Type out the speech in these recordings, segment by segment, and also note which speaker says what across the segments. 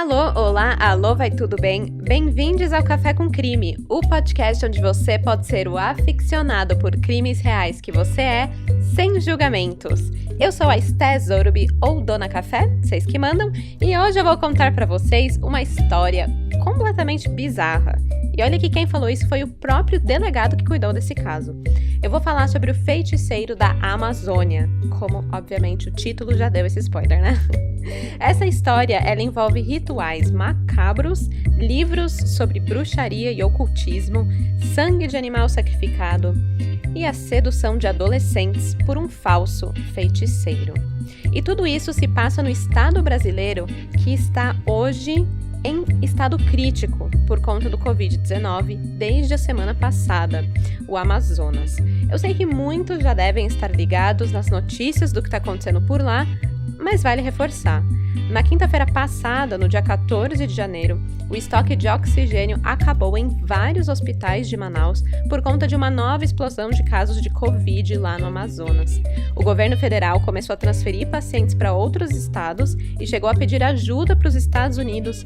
Speaker 1: Alô, olá, alô, vai tudo bem? Bem-vindos ao Café com Crime, o podcast onde você pode ser o aficionado por crimes reais que você é, sem julgamentos. Eu sou a Esté Zorubi, ou Dona Café, vocês que mandam, e hoje eu vou contar pra vocês uma história completamente bizarra. E olha que quem falou isso foi o próprio delegado que cuidou desse caso. Eu vou falar sobre o feiticeiro da Amazônia, como obviamente o título já deu esse spoiler, né? Essa história, ela envolve rituais macabros, livros sobre bruxaria e ocultismo, sangue de animal sacrificado e a sedução de adolescentes por um falso feiticeiro. E tudo isso se passa no estado brasileiro que está hoje em estado crítico por conta do Covid-19 desde a semana passada, o Amazonas. Eu sei que muitos já devem estar ligados nas notícias do que está acontecendo por lá, mas vale reforçar. Na quinta-feira passada, no dia 14 de janeiro, o estoque de oxigênio acabou em vários hospitais de Manaus por conta de uma nova explosão de casos de Covid lá no Amazonas. O governo federal começou a transferir pacientes para outros estados e chegou a pedir ajuda para os Estados Unidos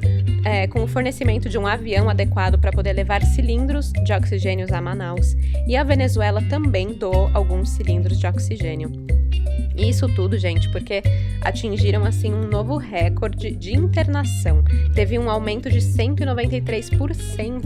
Speaker 1: com o fornecimento de um avião adequado para poder levar cilindros de oxigênio a Manaus. E a Venezuela também doou alguns cilindros de oxigênio. Isso tudo, gente, porque atingiram assim um novo recorde de internação. Teve um aumento de 193%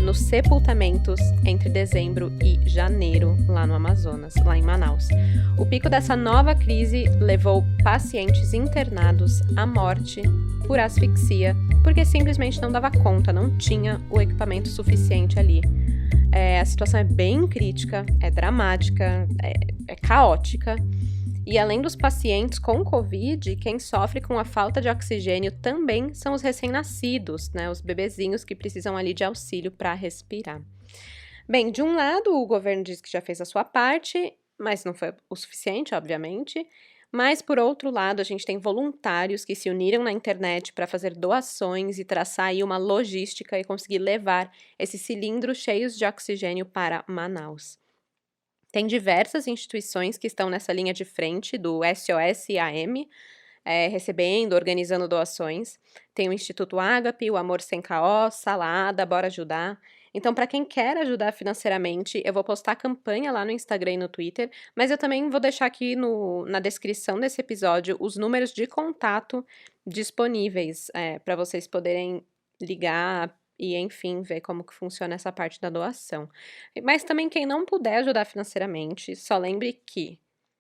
Speaker 1: nos sepultamentos entre dezembro e janeiro lá no Amazonas, lá em Manaus. O pico dessa nova crise levou pacientes internados à morte por asfixia, porque simplesmente não dava conta, não tinha o equipamento suficiente ali. A situação é bem crítica, é dramática, é caótica. E além dos pacientes com Covid, quem sofre com a falta de oxigênio também são os recém-nascidos, né? Os bebezinhos que precisam ali de auxílio para respirar. Bem, de um lado, o governo diz que já fez a sua parte, mas não foi o suficiente, obviamente. Mas, por outro lado, a gente tem voluntários que se uniram na internet para fazer doações e traçar aí uma logística e conseguir levar esses cilindros cheios de oxigênio para Manaus. Tem diversas instituições que estão nessa linha de frente do SOS-AM, recebendo, organizando doações. Tem o Instituto Ágape, o Amor Sem Caô, Salada, Bora Ajudar. Então, para quem quer ajudar financeiramente, eu vou postar a campanha lá no Instagram e no Twitter, mas eu também vou deixar aqui na descrição desse episódio os números de contato disponíveis para vocês poderem ligar e, enfim, ver como que funciona essa parte da doação. Mas também quem não puder ajudar financeiramente, só lembre que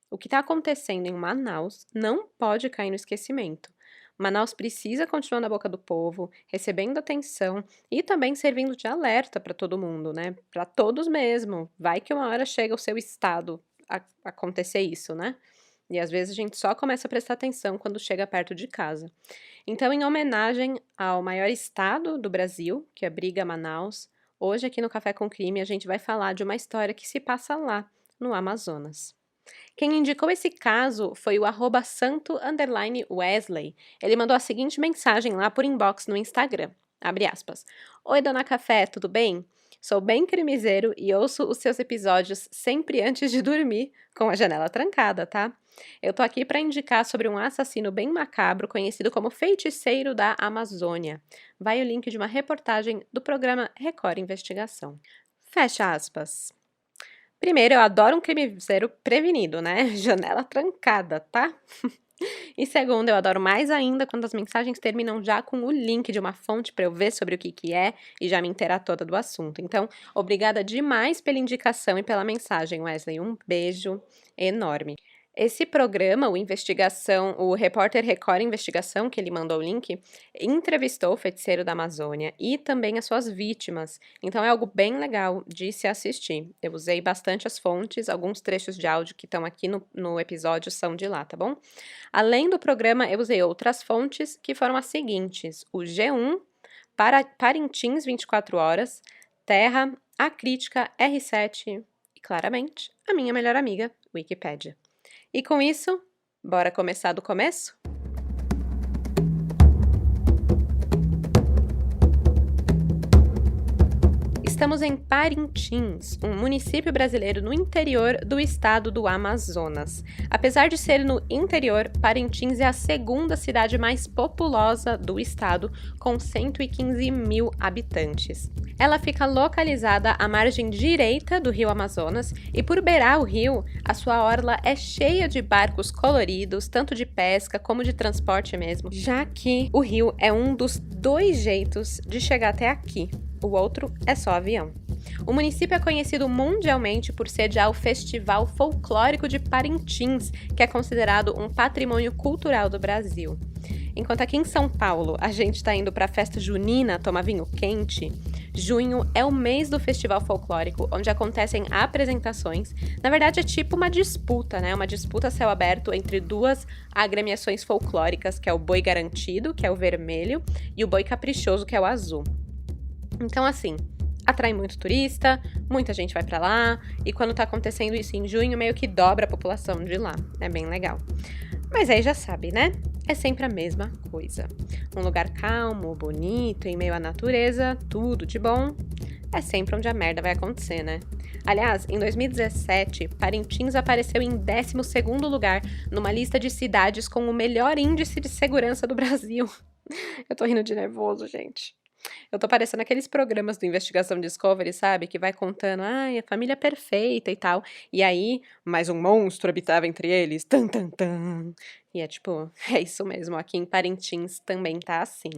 Speaker 1: o que está acontecendo em Manaus não pode cair no esquecimento. Manaus precisa continuar na boca do povo, recebendo atenção e também servindo de alerta para todo mundo, né? Para todos mesmo. Vai que uma hora chega o seu estado a acontecer isso, né? E às vezes a gente só começa a prestar atenção quando chega perto de casa. Então, em homenagem ao maior estado do Brasil, que abriga Manaus, hoje aqui no Café com Crime a gente vai falar de uma história que se passa lá, no Amazonas. Quem indicou esse caso foi o @santo_Wesley. Ele mandou a seguinte mensagem lá por inbox no Instagram, abre aspas. Oi, Dona Café, tudo bem? Sou bem crimiseiro e ouço os seus episódios sempre antes de dormir, com a janela trancada, tá? Eu tô aqui para indicar sobre um assassino bem macabro conhecido como Feiticeiro da Amazônia. Vai o link de uma reportagem do programa Record Investigação. Fecha aspas. Primeiro, eu adoro um crimiseiro prevenido, né? Janela trancada, tá? E segundo, eu adoro mais ainda quando as mensagens terminam já com o link de uma fonte para eu ver sobre o que é e já me inteirar toda do assunto. Então, obrigada demais pela indicação e pela mensagem, Wesley. Um beijo enorme. Esse programa, o repórter Record Investigação, que ele mandou o link, entrevistou o feiticeiro da Amazônia e também as suas vítimas. Então é algo bem legal de se assistir. Eu usei bastante as fontes, alguns trechos de áudio que estão aqui no episódio são de lá, tá bom? Além do programa, eu usei outras fontes que foram as seguintes: o G1, Parintins 24 Horas, Terra, A Crítica, R7 e, claramente, a minha melhor amiga, Wikipédia. E com isso, bora começar do começo? Estamos em Parintins, um município brasileiro no interior do estado do Amazonas. Apesar de ser no interior, Parintins é a segunda cidade mais populosa do estado, com 115 mil habitantes. Ela fica localizada à margem direita do rio Amazonas e, por beirar o rio, a sua orla é cheia de barcos coloridos, tanto de pesca como de transporte mesmo, já que o rio é um dos dois jeitos de chegar até aqui. O outro é só avião. O município é conhecido mundialmente por sediar o Festival Folclórico de Parintins, que é considerado um patrimônio cultural do Brasil. Enquanto aqui em São Paulo a gente está indo para a festa junina tomar vinho quente, junho é o mês do Festival Folclórico, onde acontecem apresentações. Na verdade é tipo uma disputa, né? Uma disputa a céu aberto entre duas agremiações folclóricas, que é o Boi Garantido, que é o vermelho, e o Boi Caprichoso, que é o azul. Então, assim, atrai muito turista, muita gente vai pra lá, e quando tá acontecendo isso em junho, meio que dobra a população de lá. É bem legal. Mas aí já sabe, né? É sempre a mesma coisa. Um lugar calmo, bonito, em meio à natureza, tudo de bom. É sempre onde a merda vai acontecer, né? Aliás, em 2017, Parintins apareceu em 12º lugar numa lista de cidades com o melhor índice de segurança do Brasil. Eu tô rindo de nervoso, gente. Eu tô parecendo aqueles programas do Investigação Discovery, sabe? Que vai contando, ai, a família perfeita e tal. E aí, mais um monstro habitava entre eles. Tan, tan, tan. E é tipo, é isso mesmo. Aqui em Parintins também tá assim.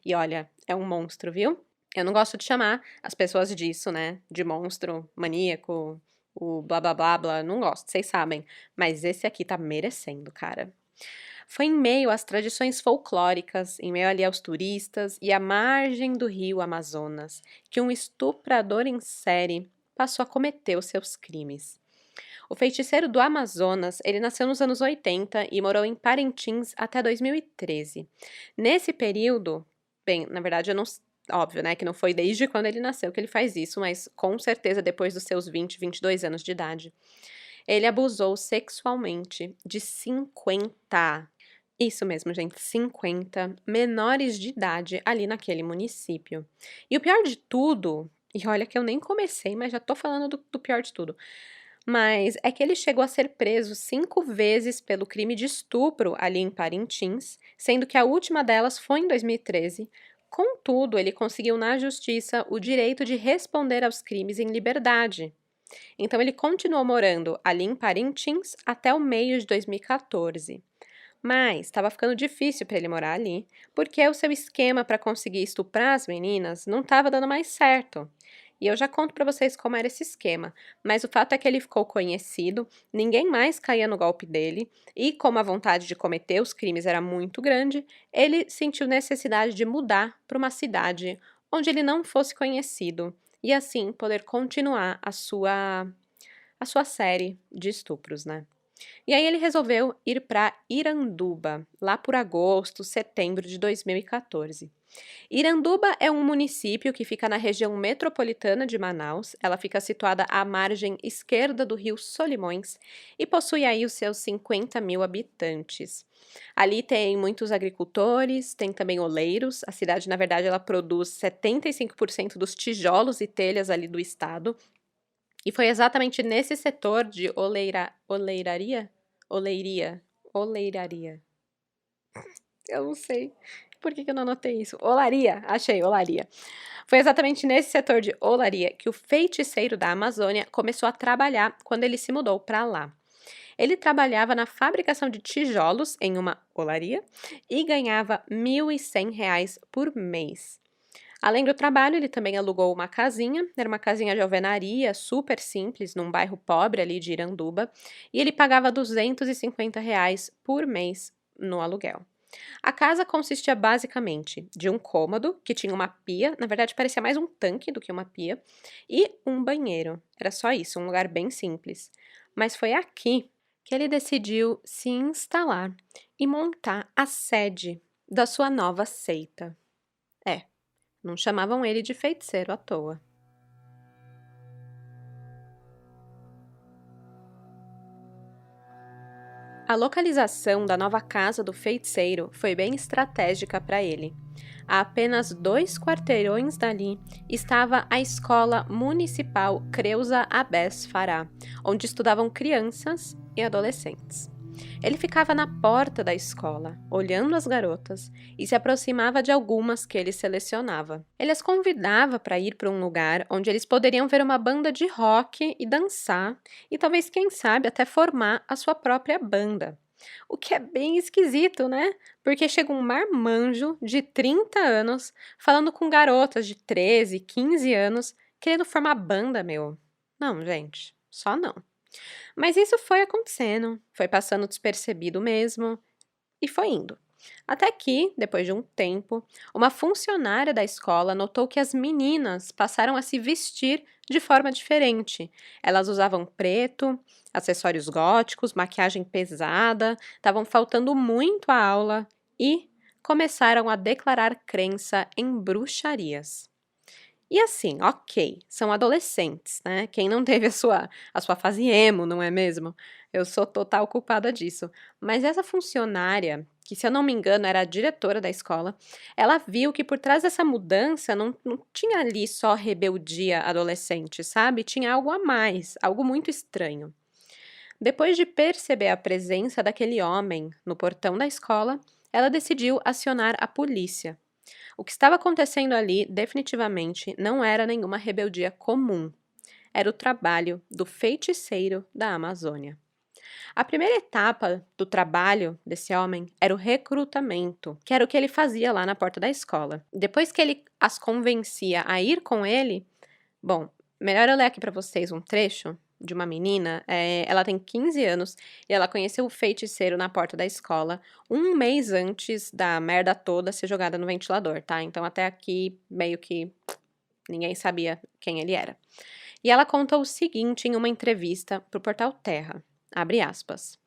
Speaker 1: E olha, é um monstro, viu? Eu não gosto de chamar as pessoas disso, né? De monstro, maníaco, o blá blá blá blá. Não gosto, vocês sabem. Mas esse aqui tá merecendo, cara. Foi em meio às tradições folclóricas, em meio ali aos turistas e à margem do rio Amazonas, que um estuprador em série passou a cometer os seus crimes. O feiticeiro do Amazonas, ele nasceu nos anos 80 e morou em Parintins até 2013. Nesse período, bem, na verdade eu não, óbvio, né, que não foi desde quando ele nasceu que ele faz isso, mas com certeza depois dos seus 20, 22 anos de idade. Ele abusou sexualmente de 50, isso mesmo, gente, 50 menores de idade ali naquele município. E o pior de tudo, e olha que eu nem comecei, mas já tô falando do pior de tudo, mas é que ele chegou a ser preso 5 vezes pelo crime de estupro ali em Parintins, sendo que a última delas foi em 2013. Contudo, ele conseguiu na justiça o direito de responder aos crimes em liberdade. Então ele continuou morando ali em Parintins até o meio de 2014. Mas estava ficando difícil para ele morar ali, porque o seu esquema para conseguir estuprar as meninas não estava dando mais certo. E eu já conto para vocês como era esse esquema, mas o fato é que ele ficou conhecido, ninguém mais caía no golpe dele, e como a vontade de cometer os crimes era muito grande, ele sentiu necessidade de mudar para uma cidade onde ele não fosse conhecido, e assim poder continuar a sua série de estupros, né? E aí ele resolveu ir para Iranduba, lá por agosto, setembro de 2014. Iranduba é um município que fica na região metropolitana de Manaus. Ela fica situada à margem esquerda do rio Solimões e possui aí os seus 50 mil habitantes. Ali tem muitos agricultores, tem também oleiros. A cidade, na verdade, ela produz 75% dos tijolos e telhas ali do estado. E foi exatamente nesse setor de oleiraria. Eu não sei por que eu não anotei isso. Olaria, achei, olaria. Foi exatamente nesse setor de olaria que o feiticeiro da Amazônia começou a trabalhar quando ele se mudou para lá. Ele trabalhava na fabricação de tijolos em uma olaria e ganhava R$ 1.100 por mês. Além do trabalho, ele também alugou uma casinha, era uma casinha de alvenaria, super simples, num bairro pobre ali de Iranduba, e ele pagava R$ 250 por mês no aluguel. A casa consistia basicamente de um cômodo, que tinha uma pia, na verdade parecia mais um tanque do que uma pia, e um banheiro. Era só isso, um lugar bem simples. Mas foi aqui que ele decidiu se instalar e montar a sede da sua nova seita. Não chamavam ele de feiticeiro à toa. A localização da nova casa do feiticeiro foi bem estratégica para ele. A apenas 2 quarteirões dali estava a Escola Municipal Creusa Abbés Fará, onde estudavam crianças e adolescentes. Ele ficava na porta da escola, olhando as garotas, e se aproximava de algumas que ele selecionava. Ele as convidava para ir para um lugar onde eles poderiam ver uma banda de rock e dançar, e talvez, quem sabe, até formar a sua própria banda. O que é bem esquisito, né? Porque chega um marmanjo de 30 anos falando com garotas de 13, 15 anos, querendo formar banda, meu. Não, gente, só não. Mas isso foi acontecendo, foi passando despercebido mesmo, e foi indo. Até que, depois de um tempo, uma funcionária da escola notou que as meninas passaram a se vestir de forma diferente. Elas usavam preto, acessórios góticos, maquiagem pesada, estavam faltando muito à aula e começaram a declarar crença em bruxarias. E assim, ok, são adolescentes, né? Quem não teve a sua fase emo, não é mesmo? Eu sou total culpada disso. Mas essa funcionária, que se eu não me engano era a diretora da escola, ela viu que por trás dessa mudança não tinha ali só rebeldia adolescente, sabe? Tinha algo a mais, algo muito estranho. Depois de perceber a presença daquele homem no portão da escola, ela decidiu acionar a polícia. O que estava acontecendo ali definitivamente não era nenhuma rebeldia comum. Era o trabalho do feiticeiro da Amazônia. A primeira etapa do trabalho desse homem era o recrutamento, que era o que ele fazia lá na porta da escola. Depois que ele as convencia a ir com ele, bom, melhor eu ler aqui para vocês um trecho de uma menina. Ela tem 15 anos e ela conheceu o feiticeiro na porta da escola um mês antes da merda toda ser jogada no ventilador, tá? Então até aqui meio que ninguém sabia quem ele era. E ela conta o seguinte em uma entrevista pro Portal Terra, abre aspas.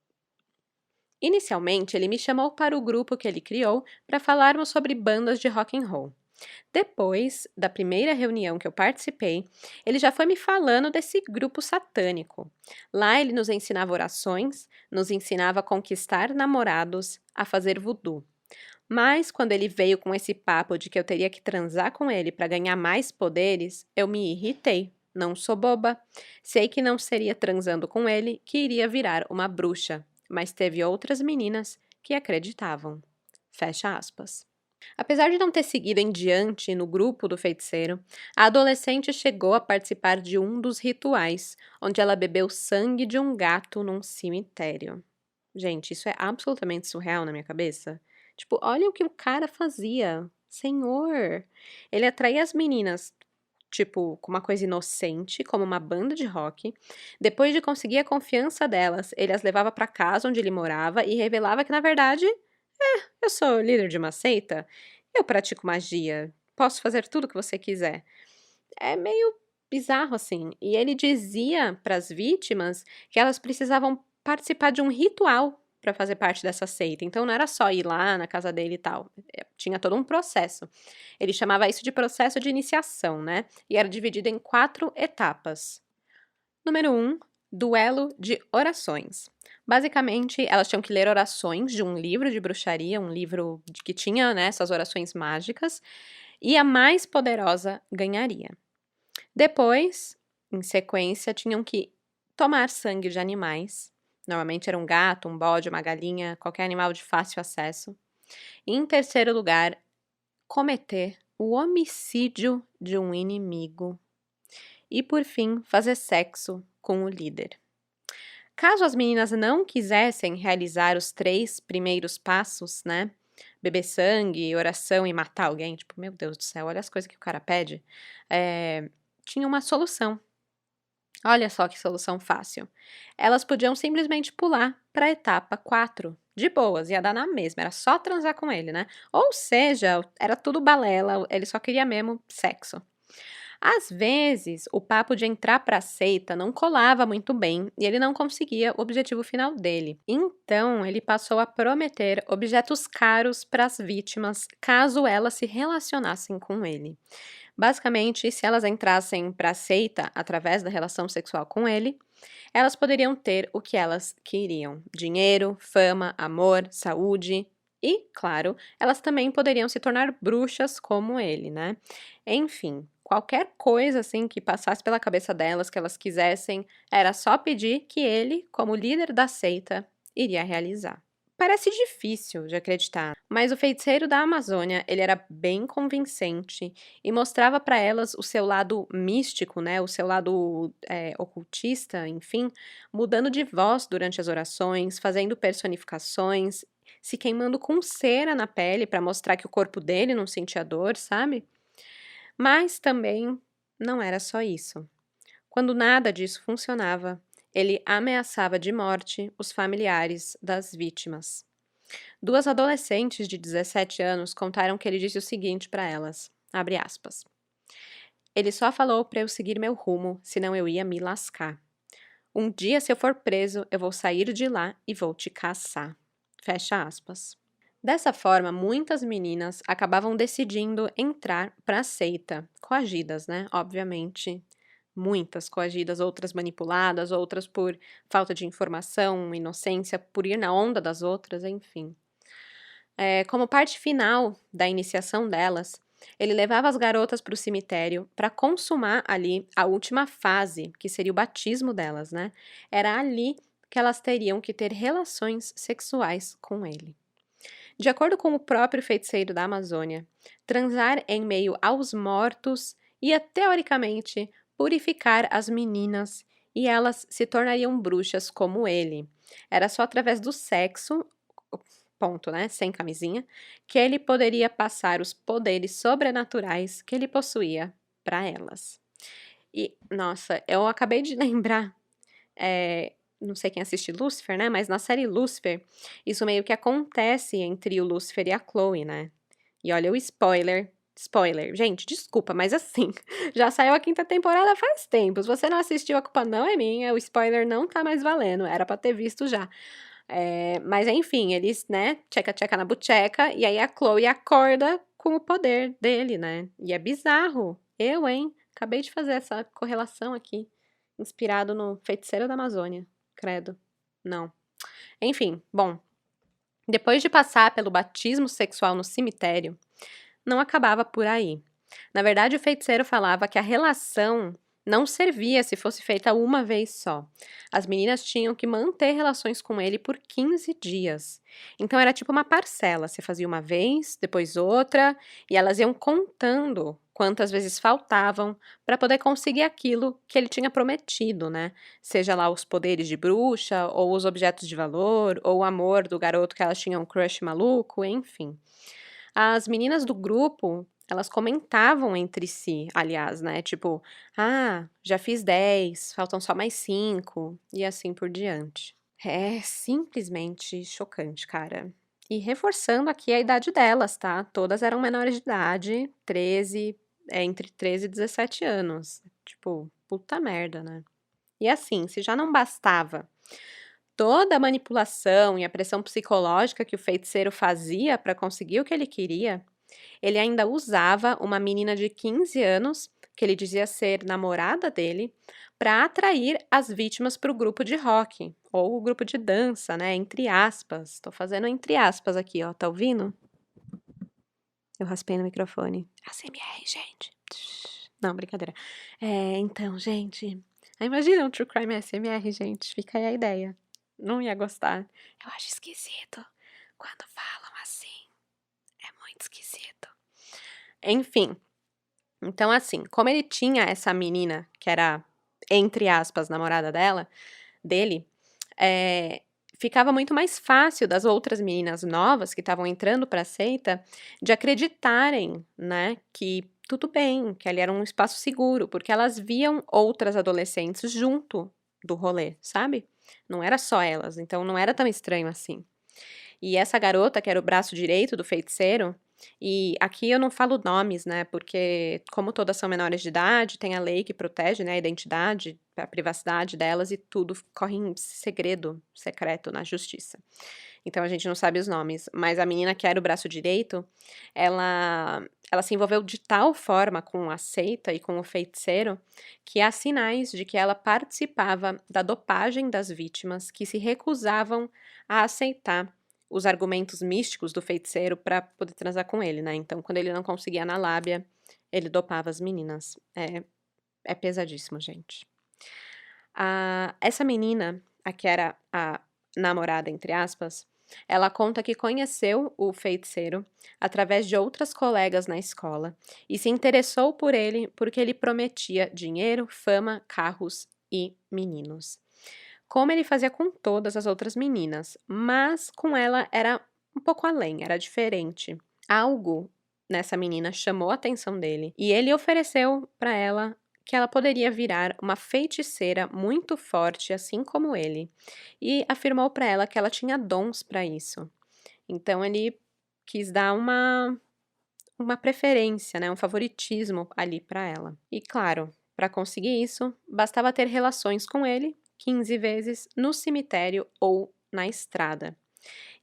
Speaker 1: Inicialmente, ele me chamou para o grupo que ele criou para falarmos sobre bandas de rock and roll. Depois da primeira reunião que eu participei, ele já foi me falando desse grupo satânico. Lá ele nos ensinava orações, nos ensinava a conquistar namorados, a fazer voodoo. Mas quando ele veio com esse papo de que eu teria que transar com ele para ganhar mais poderes, eu me irritei. Não sou boba. Sei que não seria transando com ele que iria virar uma bruxa, mas teve outras meninas que acreditavam. Fecha aspas. Apesar de não ter seguido em diante no grupo do feiticeiro, a adolescente chegou a participar de um dos rituais, onde ela bebeu sangue de um gato num cemitério. Gente, isso é absolutamente surreal na minha cabeça. Tipo, olha o que o cara fazia. Senhor! Ele atraía as meninas, tipo, com uma coisa inocente, como uma banda de rock. Depois de conseguir a confiança delas, ele as levava para casa onde ele morava e revelava que, na verdade, eu sou líder de uma seita, eu pratico magia, posso fazer tudo o que você quiser. É meio bizarro assim. E ele dizia para as vítimas que elas precisavam participar de um ritual para fazer parte dessa seita. Então não era só ir lá na casa dele e tal. Tinha todo um processo. Ele chamava isso de processo de iniciação, né? E era dividido em 4 etapas. Número 1, duelo de orações. Basicamente, elas tinham que ler orações de um livro de bruxaria, um livro que tinha, né, essas orações mágicas, e a mais poderosa ganharia. Depois, em sequência, tinham que tomar sangue de animais. Normalmente era um gato, um bode, uma galinha, qualquer animal de fácil acesso. E, em terceiro lugar, cometer o homicídio de um inimigo. E, por fim, fazer sexo com o líder. Caso as meninas não quisessem realizar os 3 primeiros passos, né? Beber sangue, oração e matar alguém, tipo, meu Deus do céu, olha as coisas que o cara pede. Tinha uma solução. Olha só que solução fácil. Elas podiam simplesmente pular para a etapa 4. De boas, ia dar na mesma, era só transar com ele, né? Ou seja, era tudo balela, ele só queria mesmo sexo. Às vezes, o papo de entrar para a seita não colava muito bem e ele não conseguia o objetivo final dele. Então, ele passou a prometer objetos caros para as vítimas caso elas se relacionassem com ele. Basicamente, se elas entrassem para a seita através da relação sexual com ele, elas poderiam ter o que elas queriam: dinheiro, fama, amor, saúde. E, claro, elas também poderiam se tornar bruxas como ele, né? Enfim, qualquer coisa assim que passasse pela cabeça delas, que elas quisessem, era só pedir que ele, como líder da seita, iria realizar. Parece difícil de acreditar, mas o feiticeiro da Amazônia, ele era bem convincente e mostrava para elas o seu lado místico, né, o seu lado ocultista, enfim, mudando de voz durante as orações, fazendo personificações, se queimando com cera na pele para mostrar que o corpo dele não sentia dor, sabe? Mas também não era só isso. Quando nada disso funcionava, ele ameaçava de morte os familiares das vítimas. Duas adolescentes de 17 anos contaram que ele disse o seguinte para elas, abre aspas, ele só falou para eu seguir meu rumo, senão eu ia me lascar. Um dia, se eu for preso, eu vou sair de lá e vou te caçar. Fecha aspas. Dessa forma, muitas meninas acabavam decidindo entrar para a seita, coagidas, né? Obviamente, muitas coagidas, outras manipuladas, outras por falta de informação, inocência, por ir na onda das outras, enfim. Como parte final da iniciação delas, ele levava as garotas para o cemitério para consumar ali a última fase, que seria o batismo delas, né? Era ali que elas teriam que ter relações sexuais com ele. De acordo com o próprio feiticeiro da Amazônia, transar em meio aos mortos ia, teoricamente, purificar as meninas e elas se tornariam bruxas como ele. Era só através do sexo, ponto, né, sem camisinha, que ele poderia passar os poderes sobrenaturais que ele possuía para elas. E, nossa, eu acabei de lembrar, não sei quem assiste Lúcifer, né, mas na série Lúcifer, isso meio que acontece entre o Lúcifer e a Chloe, né? E olha o spoiler. Spoiler, gente, desculpa, mas assim, já saiu a 5ª temporada faz tempo. Se você não assistiu, a culpa não é minha, o spoiler não tá mais valendo, era pra ter visto já. Mas enfim, eles, né, tcheca na bucheca, e aí a Chloe acorda com o poder dele, né? E é bizarro. Hein? Acabei de fazer essa correlação aqui, inspirado no Feiticeiro da Amazônia. Credo. Não. Enfim, bom. Depois de passar pelo batismo sexual no cemitério, não acabava por aí. Na verdade, o feiticeiro falava que a relação não servia se fosse feita uma vez só. As meninas tinham que manter relações com ele por 15 dias. Então era tipo uma parcela, você fazia uma vez, depois outra, e elas iam contando quantas vezes faltavam para poder conseguir aquilo que ele tinha prometido, né? Seja lá os poderes de bruxa, ou os objetos de valor, ou o amor do garoto que elas tinham um crush maluco, enfim. As meninas do grupo, elas comentavam entre si, aliás, né? Tipo, já fiz 10, faltam só mais 5, e assim por diante. É simplesmente chocante, cara. E reforçando aqui a idade delas, tá? Todas eram menores de idade, entre 13 e 17 anos. Tipo, puta merda, né? E assim, se já não bastava toda a manipulação e a pressão psicológica que o feiticeiro fazia para conseguir o que ele queria, ele ainda usava uma menina de 15 anos, que ele dizia ser namorada dele, para atrair as vítimas para o grupo de rock, ou o grupo de dança, né? Entre aspas. Tô fazendo entre aspas aqui, ó. Tá ouvindo? Eu raspei no microfone. ASMR, gente. Não, brincadeira. Então, gente. Imagina um True Crime ASMR, gente. Fica aí a ideia. Não ia gostar. Eu acho esquisito quando falam assim. É muito esquisito. Enfim. Então, assim, como ele tinha essa menina, que era, entre aspas, namorada dele, ficava muito mais fácil das outras meninas novas que estavam entrando para a seita de acreditarem, né, que tudo bem, que ali era um espaço seguro, porque elas viam outras adolescentes junto do rolê, sabe? Não era só elas, então não era tão estranho assim. E essa garota, que era o braço direito do feiticeiro, E aqui eu não falo nomes, né, porque como todas são menores de idade, tem a lei que protege, né, a identidade, a privacidade delas e tudo corre em segredo, secreto na justiça. Então a gente não sabe os nomes, mas a menina que era o braço direito, ela se envolveu de tal forma com a seita e com o feiticeiro, que há sinais de que ela participava da dopagem das vítimas que se recusavam a aceitar os argumentos místicos do feiticeiro para poder transar com ele, né. Então quando ele não conseguia na lábia, ele dopava as meninas. É pesadíssimo, gente. Essa menina, a que era a "namorada", entre aspas, ela conta que conheceu o feiticeiro através de outras colegas na escola e se interessou por ele porque ele prometia dinheiro, fama, carros e meninos. Como ele fazia com todas as outras meninas, mas com ela era um pouco além, era diferente. Algo nessa menina chamou a atenção dele e ele ofereceu para ela que ela poderia virar uma feiticeira muito forte, assim como ele, e afirmou para ela que ela tinha dons para isso. Então ele quis dar uma preferência, né, um favoritismo ali para ela. E claro, para conseguir isso, bastava ter relações com ele 15 vezes no cemitério ou na estrada.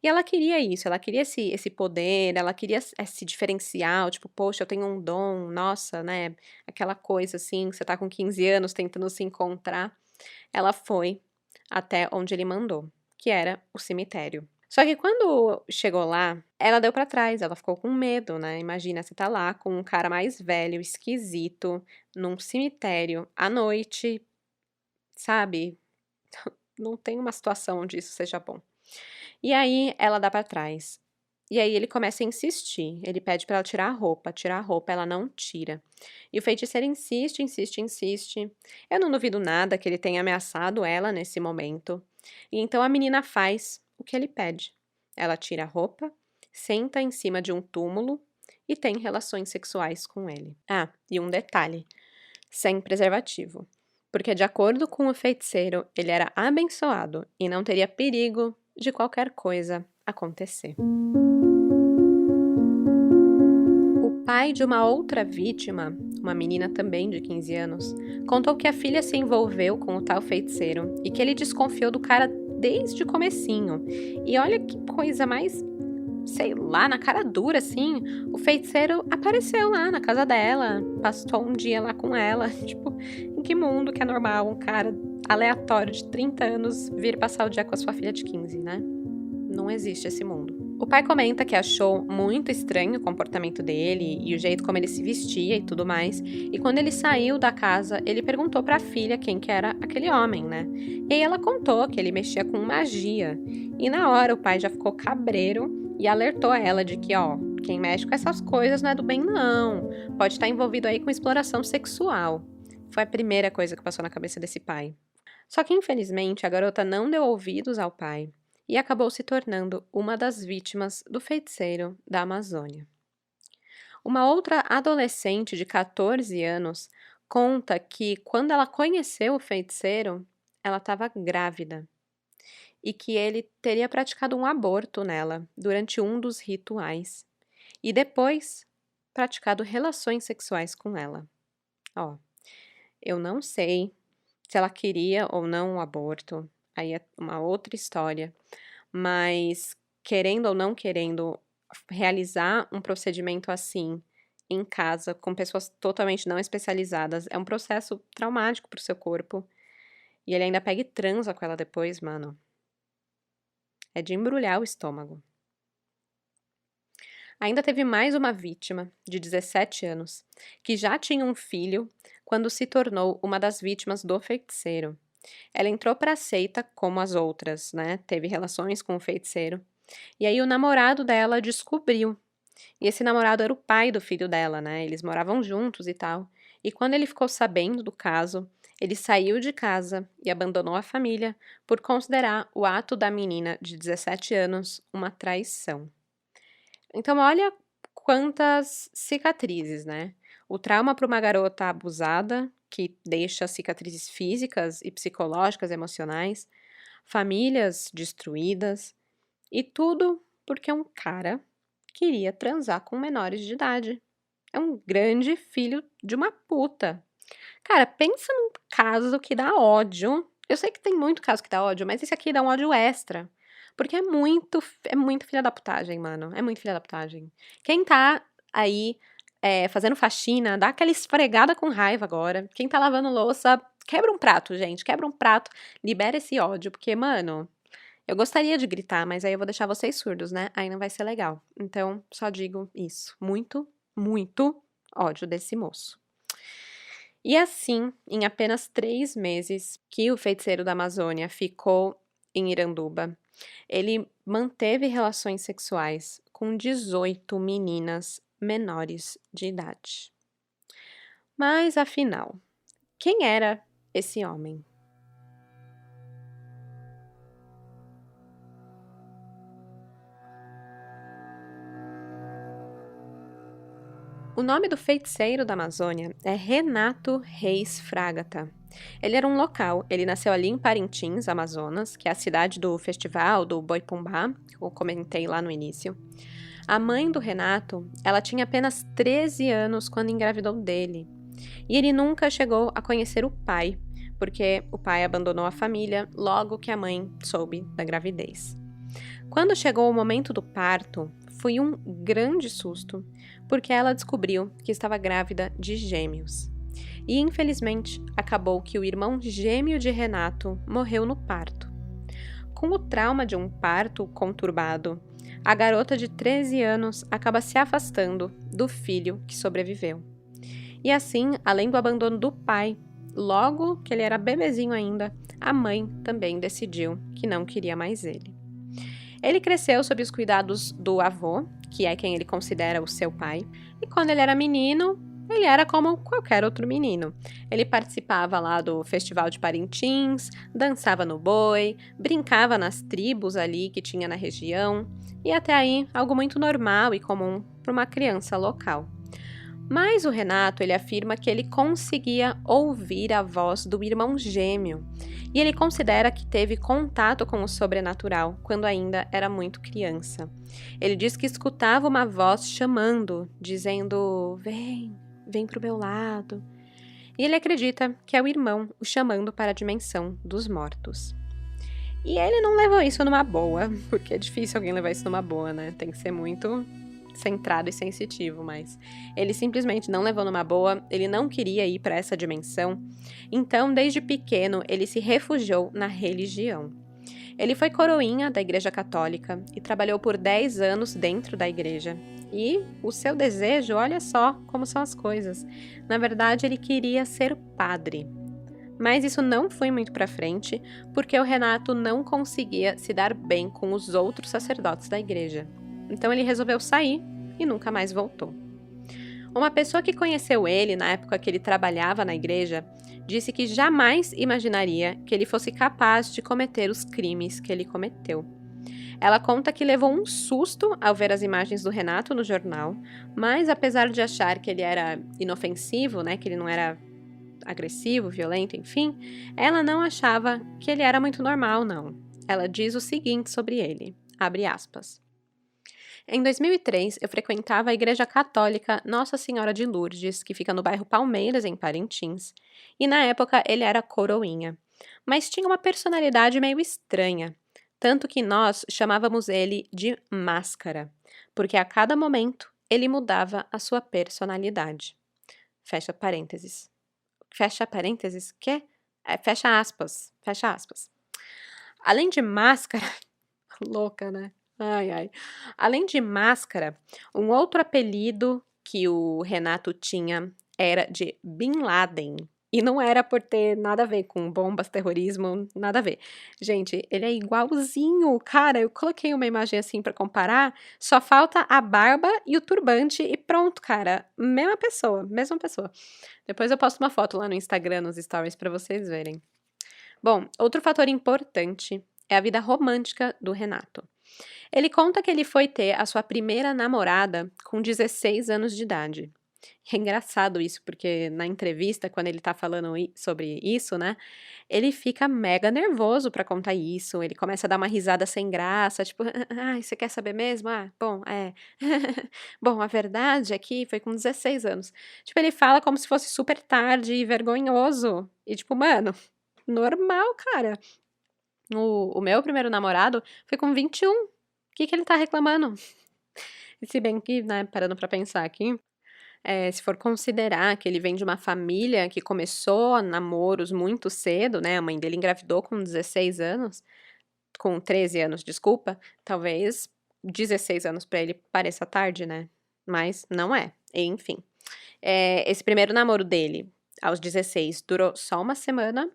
Speaker 1: E ela queria isso, ela queria esse poder, ela queria se diferenciar, tipo, poxa, eu tenho um dom, nossa, né? Aquela coisa assim, você tá com 15 anos tentando se encontrar. Ela foi até onde ele mandou, que era o cemitério. Só que quando chegou lá, ela deu pra trás, ela ficou com medo, né? Imagina, você tá lá com um cara mais velho, esquisito, num cemitério, à noite, sabe? Não tem uma situação onde isso seja bom. E aí ela dá pra trás. E aí ele começa a insistir, ele pede pra ela tirar a roupa, ela não tira. E o feiticeiro insiste, insiste, insiste. Eu não duvido nada que ele tenha ameaçado ela nesse momento. E então a menina faz o que ele pede. Ela tira a roupa, senta em cima de um túmulo e tem relações sexuais com ele. Ah, e um detalhe: sem preservativo. Porque, de acordo com o feiticeiro, ele era abençoado e não teria perigo de qualquer coisa acontecer. O pai de uma outra vítima, uma menina também de 15 anos, contou que a filha se envolveu com o tal feiticeiro e que ele desconfiou do cara desde o comecinho. E olha que coisa mais, sei lá, na cara dura, assim, o feiticeiro apareceu lá na casa dela, passou um dia lá com ela. Tipo, em que mundo que é normal um cara aleatório de 30 anos vir passar o dia com a sua filha de 15, né? Não existe esse mundo. O pai comenta que achou muito estranho o comportamento dele e o jeito como ele se vestia e tudo mais. E quando ele saiu da casa, ele perguntou pra filha quem que era aquele homem, né? E aí ela contou que ele mexia com magia. E na hora o pai já ficou cabreiro e alertou ela de que, ó, quem mexe com essas coisas não é do bem não. Pode estar envolvido aí com exploração sexual. Foi a primeira coisa que passou na cabeça desse pai. Só que infelizmente a garota não deu ouvidos ao pai e acabou se tornando uma das vítimas do feiticeiro da Amazônia. Uma outra adolescente de 14 anos conta que quando ela conheceu o feiticeiro, ela estava grávida e que ele teria praticado um aborto nela durante um dos rituais e depois praticado relações sexuais com ela. Ó, eu não sei se ela queria ou não o aborto, aí é uma outra história. Mas, querendo ou não querendo realizar um procedimento assim em casa, com pessoas totalmente não especializadas, é um processo traumático para o seu corpo. E ele ainda pega e transa com ela depois, mano. É de embrulhar o estômago. Ainda teve mais uma vítima, de 17 anos, que já tinha um filho quando se tornou uma das vítimas do feiticeiro. Ela entrou para a seita como as outras, né? Teve relações com o feiticeiro. E aí o namorado dela descobriu. E esse namorado era o pai do filho dela, né? Eles moravam juntos e tal. E quando ele ficou sabendo do caso, ele saiu de casa e abandonou a família por considerar o ato da menina de 17 anos uma traição. Então, olha quantas cicatrizes, né? O trauma para uma garota abusada, que deixa cicatrizes físicas e psicológicas, emocionais, famílias destruídas, e tudo porque um cara queria transar com menores de idade. É um grande filho de uma puta. Cara, pensa num caso que dá ódio. Eu sei que tem muito caso que dá ódio, mas esse aqui dá um ódio extra. Porque é muito filha da putagem, mano. É muito filha da putagem. Quem tá aí fazendo faxina, dá aquela esfregada com raiva agora. Quem tá lavando louça, quebra um prato, gente. Quebra um prato, libera esse ódio. Porque, mano, eu gostaria de gritar, mas aí eu vou deixar vocês surdos, né? Aí não vai ser legal. Então, só digo isso. Muito, muito ódio desse moço. E assim, em apenas 3 meses que o feiticeiro da Amazônia ficou em Iranduba, ele manteve relações sexuais com 18 meninas menores de idade. Mas afinal, quem era esse homem? O nome do feiticeiro da Amazônia é Renato Reis Fragata. Ele era um local, ele nasceu ali em Parintins, Amazonas, que é a cidade do festival do Boi-Pumbá, que eu comentei lá no início. A mãe do Renato, ela tinha apenas 13 anos quando engravidou dele. E ele nunca chegou a conhecer o pai, porque o pai abandonou a família logo que a mãe soube da gravidez. Quando chegou o momento do parto, foi um grande susto, porque ela descobriu que estava grávida de gêmeos. E infelizmente, acabou que o irmão gêmeo de Renato morreu no parto. Com o trauma de um parto conturbado, a garota de 13 anos acaba se afastando do filho que sobreviveu. E assim, além do abandono do pai, logo que ele era bebezinho ainda, a mãe também decidiu que não queria mais ele. Ele cresceu sob os cuidados do avô, que é quem ele considera o seu pai, e quando ele era menino, ele era como qualquer outro menino. Ele participava lá do Festival de Parintins, dançava no boi, brincava nas tribos ali que tinha na região, e até aí algo muito normal e comum para uma criança local. Mas o Renato, ele afirma que ele conseguia ouvir a voz do irmão gêmeo, e ele considera que teve contato com o sobrenatural quando ainda era muito criança. Ele diz que escutava uma voz chamando, dizendo: "Vem, vem pro meu lado." E ele acredita que é o irmão o chamando para a dimensão dos mortos. E ele não levou isso numa boa, porque é difícil alguém levar isso numa boa, né? Tem que ser muito centrado e sensitivo, mas ele simplesmente não levou numa boa, ele não queria ir para essa dimensão, então desde pequeno ele se refugiou na religião. Ele foi coroinha da Igreja Católica e trabalhou por 10 anos dentro da igreja. E o seu desejo, olha só como são as coisas, na verdade ele queria ser padre. Mas isso não foi muito para frente, porque o Renato não conseguia se dar bem com os outros sacerdotes da igreja. Então ele resolveu sair e nunca mais voltou. Uma pessoa que conheceu ele na época que ele trabalhava na igreja disse que jamais imaginaria que ele fosse capaz de cometer os crimes que ele cometeu. Ela conta que levou um susto ao ver as imagens do Renato no jornal, mas apesar de achar que ele era inofensivo, né, que ele não era agressivo, violento, enfim, ela não achava que ele era muito normal, não. Ela diz o seguinte sobre ele, abre aspas: "Em 2003, eu frequentava a Igreja Católica Nossa Senhora de Lourdes, que fica no bairro Palmeiras, em Parintins, e na época ele era coroinha, mas tinha uma personalidade meio estranha, tanto que nós chamávamos ele de Máscara, porque a cada momento ele mudava a sua personalidade." Fecha parênteses. Fecha parênteses? Quê? Fecha aspas. Fecha aspas. Além de Máscara, louca, né? Ai, ai. Além de Máscara, um outro apelido que o Renato tinha era de Bin Laden. E não era por ter nada a ver com bombas, terrorismo, nada a ver. Gente, ele é igualzinho. Cara, eu coloquei uma imagem assim pra comparar, só falta a barba e o turbante e pronto, cara. Mesma pessoa, mesma pessoa. Depois eu posto uma foto lá no Instagram, nos stories, pra vocês verem. Bom, outro fator importante é a vida romântica do Renato. Ele conta que ele foi ter a sua primeira namorada com 16 anos de idade. É engraçado isso, porque na entrevista, quando ele tá falando sobre isso, né, ele fica mega nervoso pra contar isso. Ele começa a dar uma risada sem graça, tipo, ai, você quer saber mesmo? Ah, bom, é. Bom, a verdade é que foi com 16 anos. Tipo, ele fala como se fosse super tarde e vergonhoso. E, tipo, mano, normal, cara. O meu primeiro namorado foi com 21. O que que ele tá reclamando? E se bem que, né, parando pra pensar aqui. Se for considerar que ele vem de uma família que começou namoros muito cedo, né, a mãe dele engravidou com 16 anos, com 13 anos, desculpa, talvez 16 anos pra ele pareça tarde, né, mas não é, enfim. Esse primeiro namoro dele, aos 16, durou só uma semana,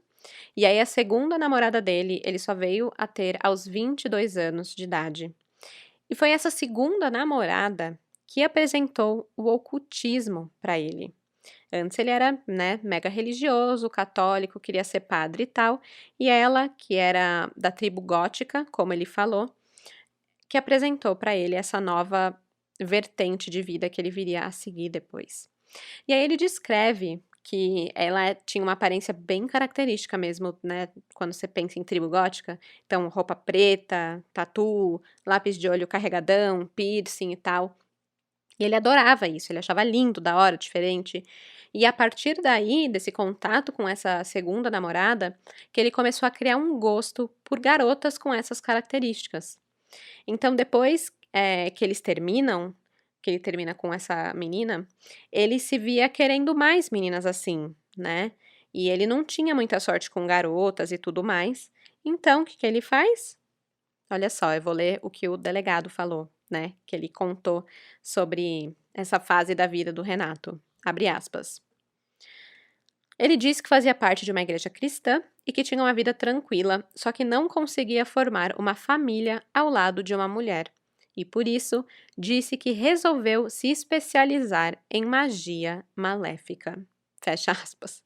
Speaker 1: e aí a segunda namorada dele, ele só veio a ter aos 22 anos de idade. E foi essa segunda namorada que apresentou o ocultismo pra ele. Antes ele era, né, mega religioso, católico, queria ser padre e tal, e ela, que era da tribo gótica, como ele falou, que apresentou para ele essa nova vertente de vida que ele viria a seguir depois. E aí ele descreve que ela tinha uma aparência bem característica mesmo, né, quando você pensa em tribo gótica, então roupa preta, tatu, lápis de olho carregadão, piercing e tal. E ele adorava isso, ele achava lindo, da hora, diferente. E a partir daí, desse contato com essa segunda namorada, que ele começou a criar um gosto por garotas com essas características. Então, depois que eles terminam, que ele termina com essa menina, ele se via querendo mais meninas assim, né? E ele não tinha muita sorte com garotas e tudo mais. Então, o que que ele faz? Olha só, eu vou ler o que o delegado falou, né, que ele contou sobre essa fase da vida do Renato. Abre aspas. Ele disse que fazia parte de uma igreja cristã e que tinha uma vida tranquila, só que não conseguia formar uma família ao lado de uma mulher. E por isso, disse que resolveu se especializar em magia maléfica. Fecha aspas.